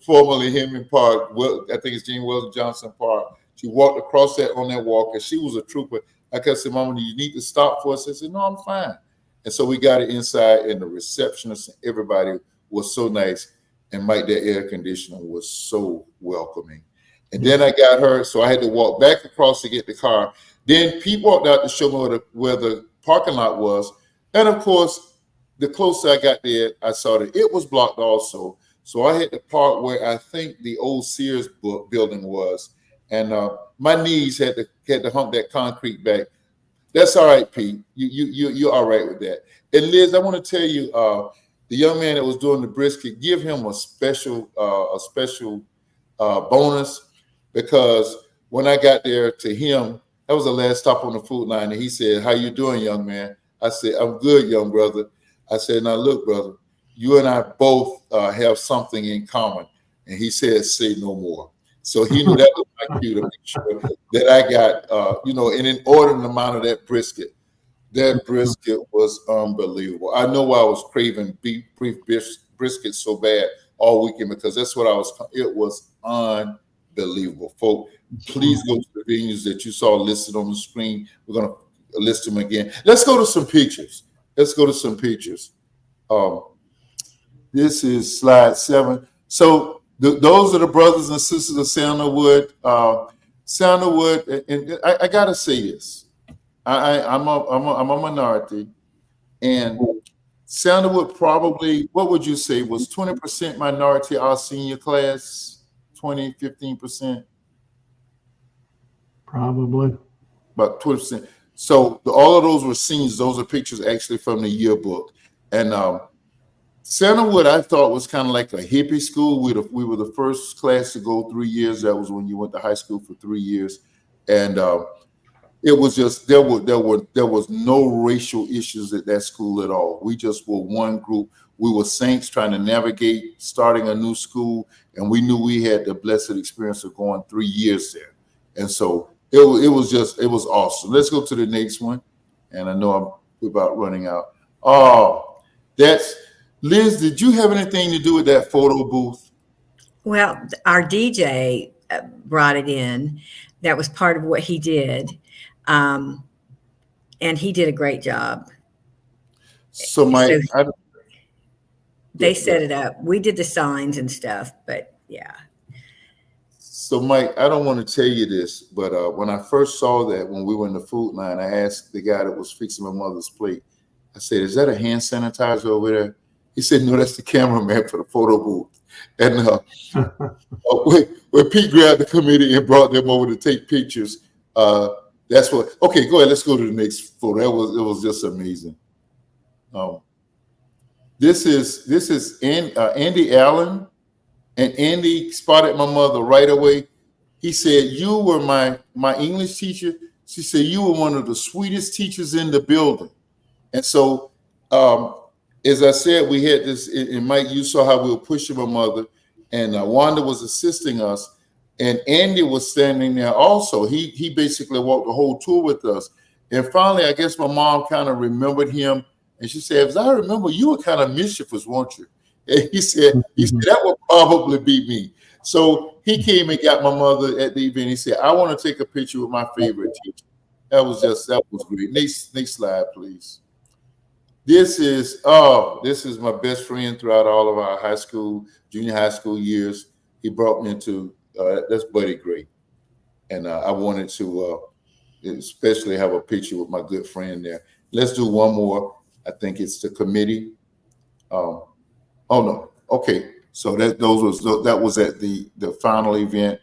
formerly Henry Park. I think it's James Weldon Johnson Park. She walked across that on that walker. She was a trooper. Like I said, Mama, do you need to stop for us? I said, no, I'm fine. And so we got it inside, and the receptionist and everybody was so nice. And Mike, that air conditioning was so welcoming. And then I got her, so I had to walk back across to get the car. Then Pete walked out to show me where the parking lot was. And of course, the closer I got there, I saw that it was blocked also. So I had to park where I think the old Sears building was. And my knees had to hump that concrete back. That's all right, Pete. You're all right with that. And Liz, I want to tell you, the young man that was doing the brisket, give him a special bonus, because when I got there to him, that was the last stop on the food line, and he said, how you doing, young man? I said, I'm good, young brother. I said, now look, brother, you and I both have something in common. And he said, say no more. So he knew that was my cue to make sure that I got, an inordinate amount of that brisket. That brisket was unbelievable. I know I was craving beef brisket so bad all weekend, because that's what it was unbelievable. Folks, please go to the venues that you saw listed on the screen. We're going to list them again. Let's go to some pictures. This is slide 7. So those are the brothers and sisters of Sandalwood. Sandalwood, and I got to say this. I'm a minority, and Sandalwood probably, what would you say, was 20% minority our senior class, 15%? Probably. About 20%. So all of those were scenes. Those are pictures actually from the yearbook. And Sandalwood, I thought, was kind of like a hippie school. We were the first class to go 3 years. That was when you went to high school for 3 years. And it was just, there was no racial issues at that school at all. We just were one group. We were saints trying to navigate starting a new school, and we knew we had the blessed experience of going 3 years there. And so it was awesome. Let's go to the next one. And I know I'm about running out. Oh, that's Liz. Did you have anything to do with that photo booth? Well, our DJ brought it in. That was part of what he did. And he did a great job. So Mike, So they set it up. We did the signs and stuff, but yeah. So Mike, I don't want to tell you this, but when I first saw that, when we were in the food line, I asked the guy that was fixing my mother's plate. I said, "Is that a hand sanitizer over there?" He said, "No, that's the cameraman for the photo booth." And when Pete grabbed the committee and brought them over to take pictures, that's what. Okay, go ahead. Let's go to the next photo. It was just amazing. This is Andy Allen, and Andy spotted my mother right away. He said, "You were my English teacher." She said, "You were one of the sweetest teachers in the building." And so, as I said, we had this, and Mike, you saw how we were pushing my mother, and Wanda was assisting us, and Andy was standing there also. He basically walked the whole tour with us. And finally, I guess my mom kind of remembered him, and she said, "As I remember, you were kind of mischievous, weren't you?" And he said, "That would probably be me." So he came and got my mother at the event. He said, "I want to take a picture with my favorite teacher." That was great. Next slide, please. This is my best friend throughout all of our high school, junior high school years. He brought me into that's Buddy Gray, and I wanted to especially have a picture with my good friend there. Let's do one more. I think it's the committee. Oh no, okay. So that was at the final event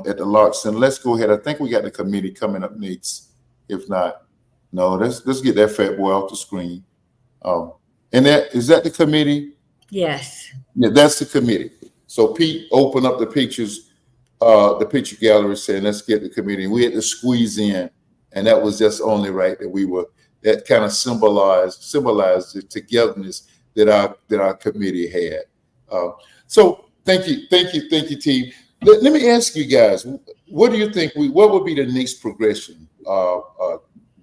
at the Lark Center. Let's go ahead. I think we got the committee coming up next. If not, no. Let's get that fat boy off the screen. And is that the committee? Yes. Yeah, that's the committee. So Pete opened up the pictures, the picture gallery, saying, "Let's get the committee." We had to squeeze in, and that was just only right that kind of symbolized the togetherness that our committee had. So thank you, team. Let me ask you guys, what do you think? What would be the next progression?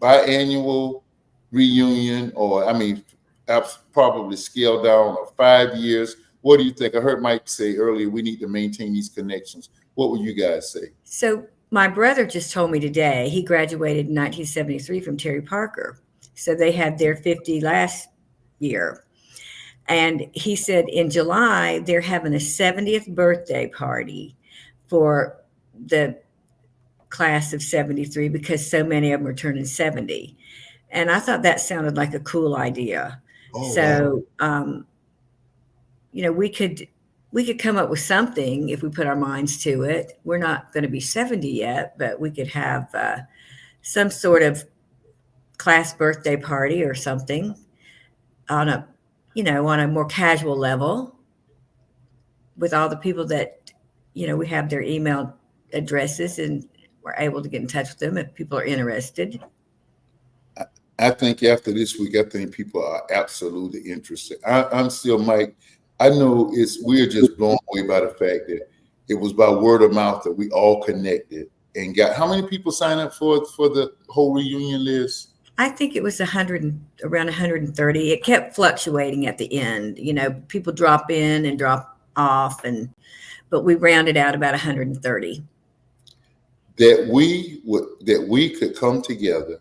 Biannual reunion, or probably scale down of 5 years. What do you think? I heard Mike say earlier we need to maintain these connections. What would you guys say? So my brother just told me today he graduated in 1973 from Terry Parker. So they had their 50 last year. And he said in July, they're having a 70th birthday party for the class of 73 because so many of them are turning 70. And I thought that sounded like a cool idea. Oh, so, wow. We could come up with something if we put our minds to it. We're not going to be 70 yet, but we could have some sort of class birthday party or something on a more casual level with all the people that, we have their email addresses and we're able to get in touch with them if people are interested. I think after this week, I think people are absolutely interested. I'm still, Mike, I know we're just blown away by the fact that it was by word of mouth that we all connected and got. How many people signed up for the whole reunion list? I think it was around 130. It kept fluctuating at the end. People drop in and drop off, but we rounded out about 130. That we could come together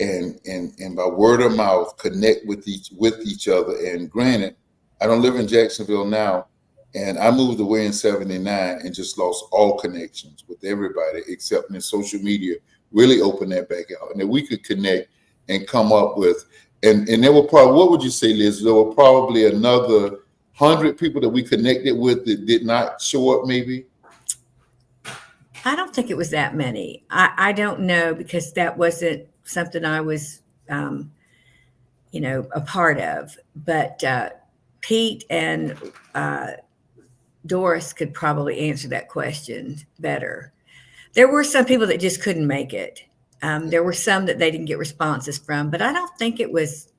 and by word of mouth connect with each other. And granted, I don't live in Jacksonville now, and I moved away in '79 and just lost all connections with everybody except in social media. Really opened that back out, and that we could connect and come up with, and there were probably, what would you say, Liz? There were probably another 100 people that we connected with that did not show up, maybe. I don't think it was that many. I don't know, because that wasn't something I was, a part of. But Pete and Doris could probably answer that question better. There were some people that just couldn't make it. There were some that they didn't get responses from, but I don't think it was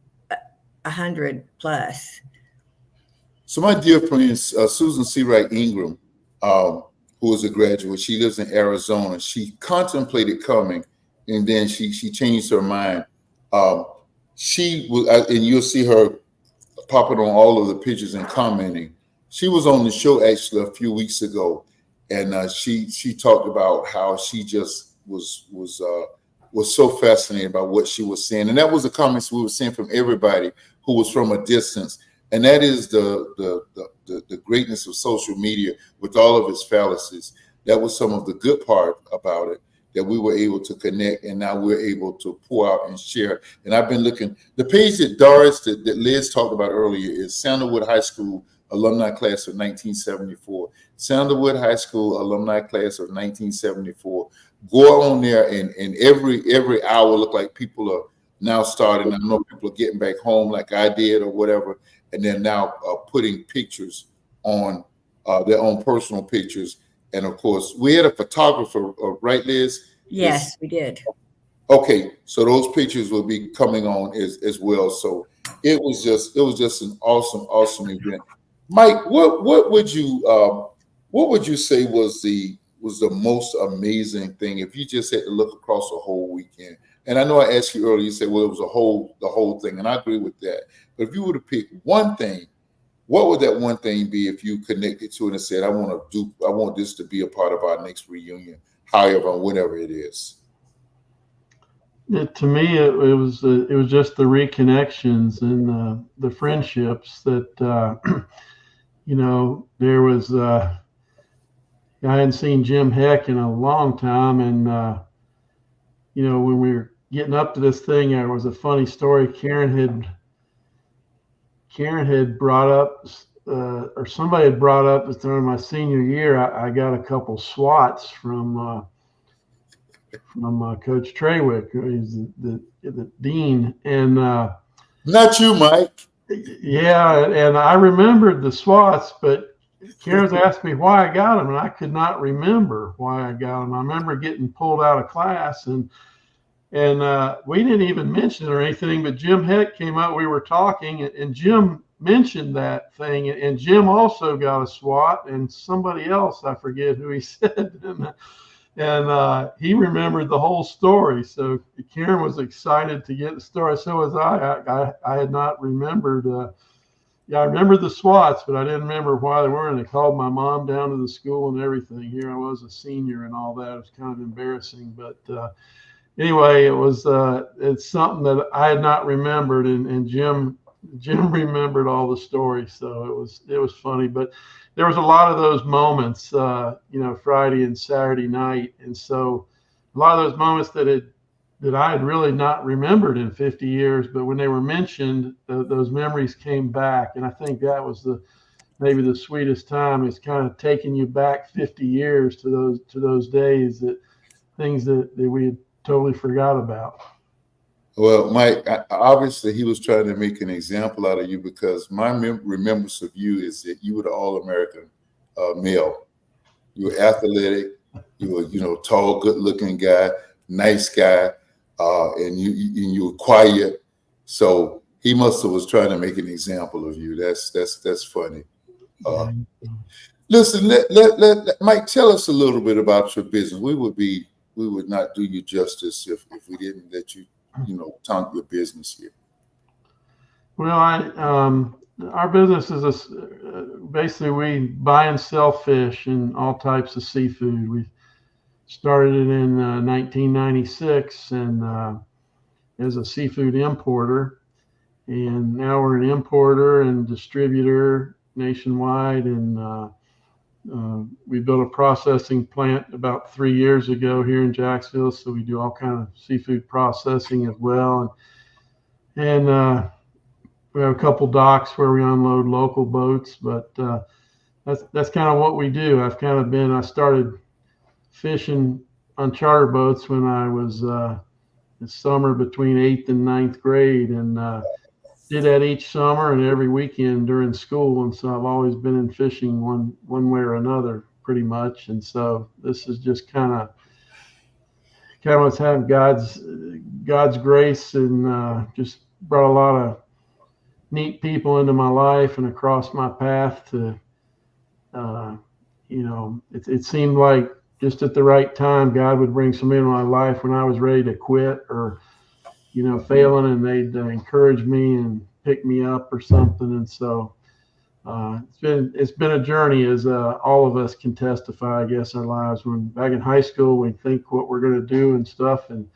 100 plus. So my dear friend, Susan C. Wright Ingram, who is a graduate, she lives in Arizona. She contemplated coming, and then she changed her mind. She was, and you'll see her popping on all of the pictures and commenting. She was on the show actually a few weeks ago, and she talked about how she just was so fascinated by what she was seeing, and that was the comments we were seeing from everybody who was from a distance. And that is the greatness of social media with all of its fallacies. That was some of the good part about it, that we were able to connect, and now we're able to pour out and share. And I've been looking, the page that Doris, that Liz talked about earlier is Sandalwood High School Alumni Class of 1974. Sandalwood High School Alumni Class of 1974. Go on there, and every hour look like people are now starting. I know people are getting back home like I did or whatever, and they're now putting pictures on their own personal pictures. And of course, we had a photographer, right, Liz? Yes, we did. Okay, so those pictures will be coming on as well. So it was just an awesome event. Mike, what would you say was the most amazing thing if you just had to look across a whole weekend? And I know I asked you earlier, you said, well, it was the whole thing, and I agree with that. But if you were to pick one thing, what would that one thing be if you connected to it and said, I want this to be a part of our next reunion, however, whatever it is? To me, it was just the reconnections and the friendships that there was. I hadn't seen Jim Heck in a long time, and when we were getting up to this thing, there was a funny story. Karen had brought up, or somebody had brought up that during my senior year, I got a couple swats from Coach Trawick, who's the dean, and not you, Mike. Yeah, and I remembered the swats, but Karen's asked me why I got them, and I could not remember why I got them. I remember getting pulled out of class, and we didn't even mention it or anything, but Jim Heck came out. We were talking, and Jim mentioned that thing, and Jim also got a SWAT, and somebody else, I forget who he said, and he remembered the whole story. So Karen was excited to get the story. So was I. I had not remembered. I remembered the SWATs, but I didn't remember why they were. And they called my mom down to the school and everything. Here I was, a senior, and all that. It was kind of embarrassing, but anyway, it's something that I had not remembered, and Jim remembered all the stories, so it was funny. But there was a lot of those moments, Friday and Saturday night, and so a lot of those moments that I had really not remembered in 50 years, but when they were mentioned, those memories came back, and I think that was maybe the sweetest time. Is kind of taking you back 50 years to those days, things that we had totally forgot about. Well, Mike, obviously he was trying to make an example out of you, because my remembrance of you is that you were the All-American male. You were athletic, you were, tall, good-looking guy, nice guy, and you were quiet. So he must have was trying to make an example of you. That's funny. Listen, let Mike, tell us a little bit about your business. We would not do you justice if we didn't let you, talk your business here. Well, our business is basically we buy and sell fish and all types of seafood. We started it in 1996 and as a seafood importer, and now we're an importer and distributor nationwide, and we built a processing plant about 3 years ago here in Jacksonville, so we do all kind of seafood processing as well. And we have a couple docks where we unload local boats, but that's kind of what we do. I started fishing on charter boats when I was this summer between 8th and 9th grade, and did that each summer and every weekend during school. And so I've always been in fishing one way or another pretty much. And so this is just kind of what's had God's grace, and just brought a lot of neat people into my life and across my path to, it seemed like just at the right time, God would bring somebody into my life when I was ready to quit or, failing, and they'd encourage me and pick me up or something. And so It's been a journey, as all of us can testify, I guess, our lives. When back in high school, we think what we're going to do and stuff, and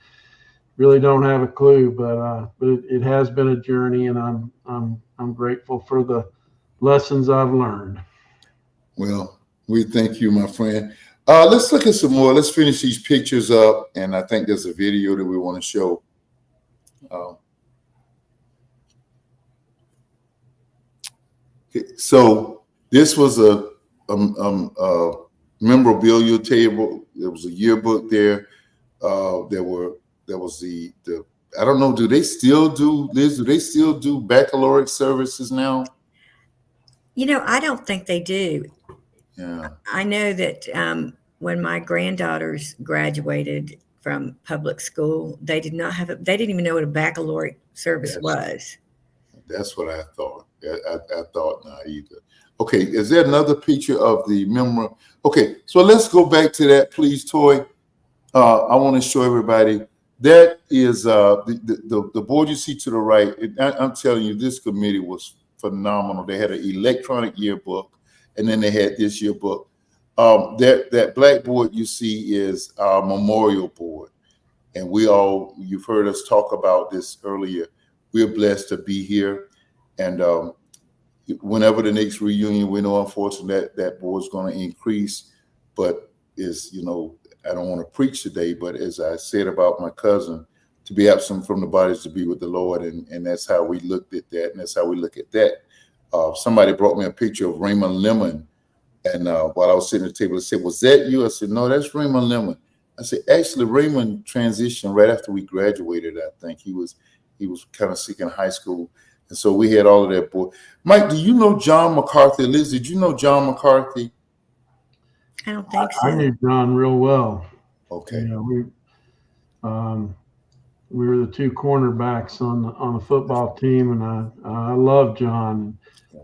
really don't have a clue. But it has been a journey, and I'm grateful for the lessons I've learned. Well, we thank you, my friend. Let's look at some more. Let's finish these pictures up, and I think there's a video that we want to show. So this was a memorabilia table. There was a yearbook there. There was the I don't know. Do they still do, Liz? Do they still do baccalaureate services now? I don't think they do. Yeah. I know that when my granddaughters graduated from public school, they did not have they didn't even know what a baccalaureate service was. That's what I thought. I thought not either. Okay, is there another picture of the memory? Okay, so let's go back to that, please, Toy. I want to show everybody. That is the board you see to the right. I'm telling you, this committee was phenomenal. They had an electronic yearbook, and then they had this yearbook. That blackboard you see is our memorial board, and you've heard us talk about this earlier. We're blessed to be here, and whenever the next reunion, we know unfortunately that board's going to increase, but I don't want to preach today, but as I said about my cousin, to be absent from the bodies to be with the Lord, and that's how we looked at that, and that's how we look at that. Somebody brought me a picture of Raymond Lemon, and while I was sitting at the table, they said, "Was that you?" I said, "No, that's Raymond Lemon." I said, "Actually, Raymond transitioned right after we graduated. I think he was kind of sick in high school, and so we had all of that board." Mike, do you know John McCarthy? Liz, did you know John McCarthy? I don't think so. I knew John real well. Okay. We were the two cornerbacks on the football team, and I love John.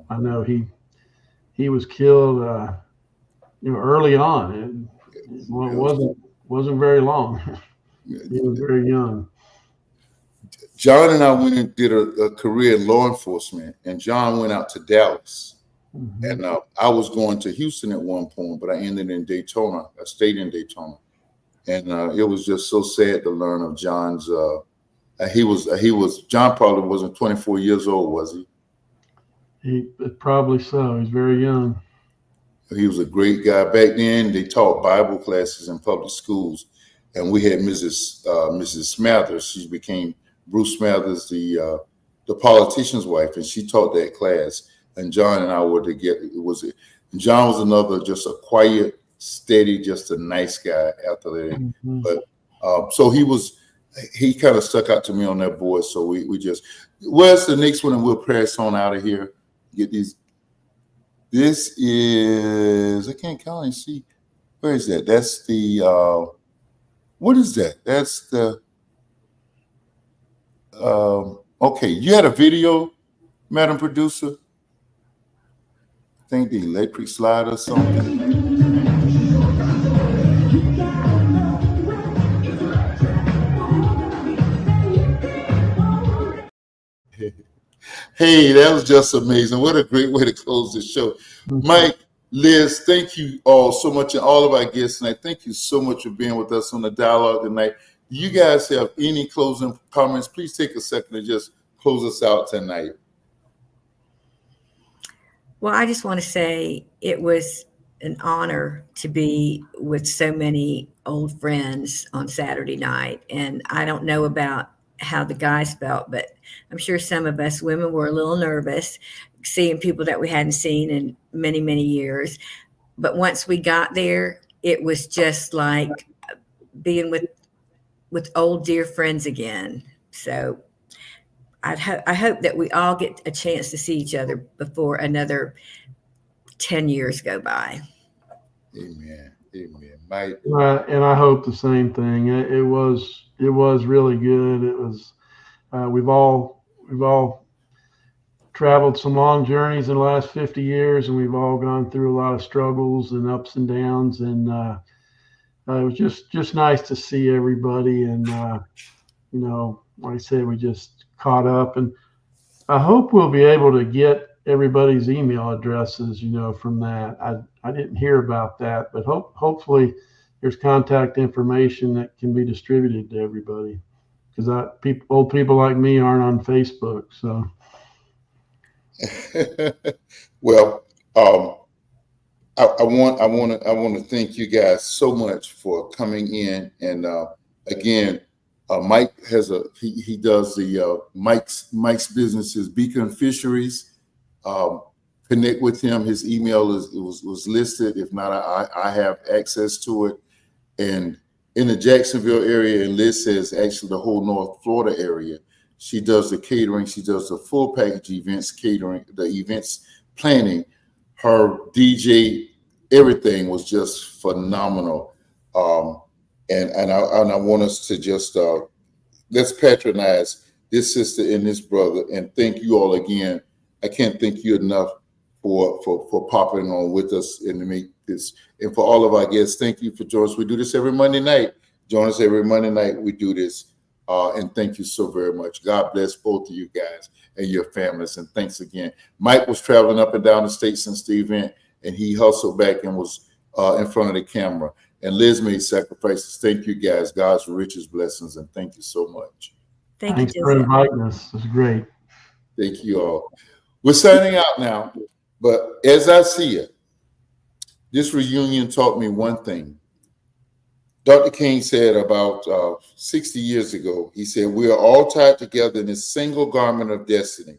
I know he was killed early on. It wasn't very long. He was very young. John and I went and did a career in law enforcement, and John went out to Dallas. Mm-hmm. And I was going to Houston at one point, but I ended in Daytona. I stayed in Daytona, and it was just so sad to learn of John's. John probably wasn't 24 years old, was he? Probably so. He's very young. He was a great guy. Back then, they taught Bible classes in public schools, and we had Mrs. Smathers. She became Bruce Smathers, the politician's wife, and she taught that class. And John and I were together. John was another, just a quiet, steady, just a nice guy after that. Mm-hmm. But so he kind of stuck out to me on that board. So we just, where's the next one? And we'll pass on out of here. Get these. This is, I can't kind of see. Where is that? That's the, what is that? That's the, okay. You had a video, Madam Producer? I think the electric slide or something. Hey, that was just amazing. What a great way to close the show. Mm-hmm. Mike, Liz, thank you all so much, and all of our guests tonight. Thank you so much for being with us on the dialogue tonight. Do you guys have any closing comments? Please take a second to just close us out tonight. Well, I just want to say it was an honor to be with so many old friends on Saturday night. And I don't know about how the guys felt, but I'm sure some of us women were a little nervous seeing people that we hadn't seen in many, many years. But once we got there, it was just like being with old dear friends again. So I hope that we all get a chance to see each other before another 10 years go by. Amen. Amen. Mike. And I hope the same thing. It was really good. It was. We've all traveled some long journeys in the last 50 years, and we've all gone through a lot of struggles and ups and downs. And it was just nice to see everybody. And like I said, we just caught up, and I hope we'll be able to get everybody's email addresses, from that. I didn't hear about that, but hopefully there's contact information that can be distributed to everybody, because old people like me aren't on Facebook. So, well, I want to thank you guys so much for coming in. And again, Mike has he does the Mike's businesses, Beacon Fisheries. Connect with him. His email was listed. If not, I have access to it. And in the Jacksonville area, and Liz says actually the whole North Florida area, she does the catering. She does the full package events catering, the events planning. Her DJ, everything was just phenomenal. And I want us to just let's patronize this sister and this brother, and thank you all again. I can't thank you enough for popping on with us and to make this. And for all of our guests, thank you for joining us. We do this every Monday night. Join us every Monday night. We do this. And thank you so very much. God bless both of you guys and your families. And thanks again. Mike was traveling up and down the state since the event, and he hustled back and was in front of the camera. And Liz made sacrifices. Thank you guys. God's richest blessings. And thank you so much. Thanks for inviting us. It's great. Thank you all. We're signing out now. But as I see it, this reunion taught me one thing. Dr. King said about 60 years ago, he said, we are all tied together in this single garment of destiny,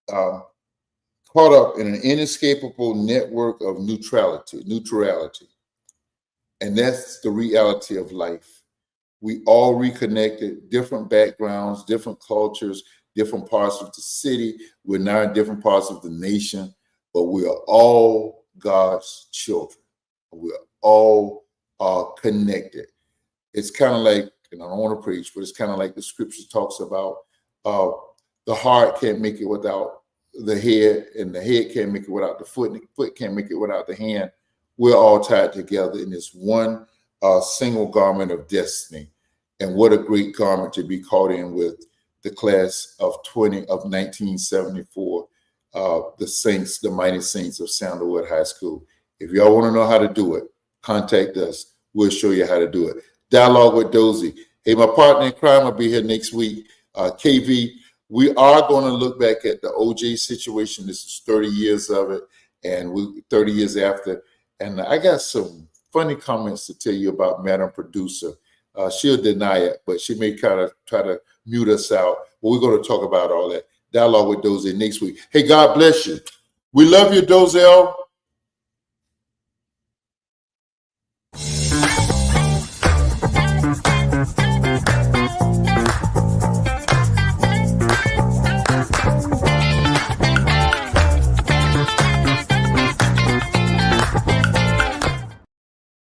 caught up in an inescapable network of neutrality. And that's the reality of life. We all reconnected, different backgrounds, different cultures, different parts of the city. We're now in different parts of the nation, but we are all God's children. We're all connected. It's kind of like, and I don't want to preach, but it's kind of like the scripture talks about the heart can't make it without the head, and the head can't make it without the foot, and the foot can't make it without the hand. We're all tied together in this one single garment of destiny. And what a great garment to be caught in with the class of 1974, the saints, the mighty saints of Sandalwood High School. If y'all want to know how to do it, contact us. We'll show you how to do it. Dialogue with Dozie. Hey, my partner in crime will be here next week. KV, we are going to look back at the OJ situation. This is 30 years of it, and 30 years after. And I got some funny comments to tell you about Madam Producer. She'll deny it, but she may kind of try to mute us out. But we're going to talk about all that. Dialogue with Dozie next week. Hey, God bless you. We love you, Dozell.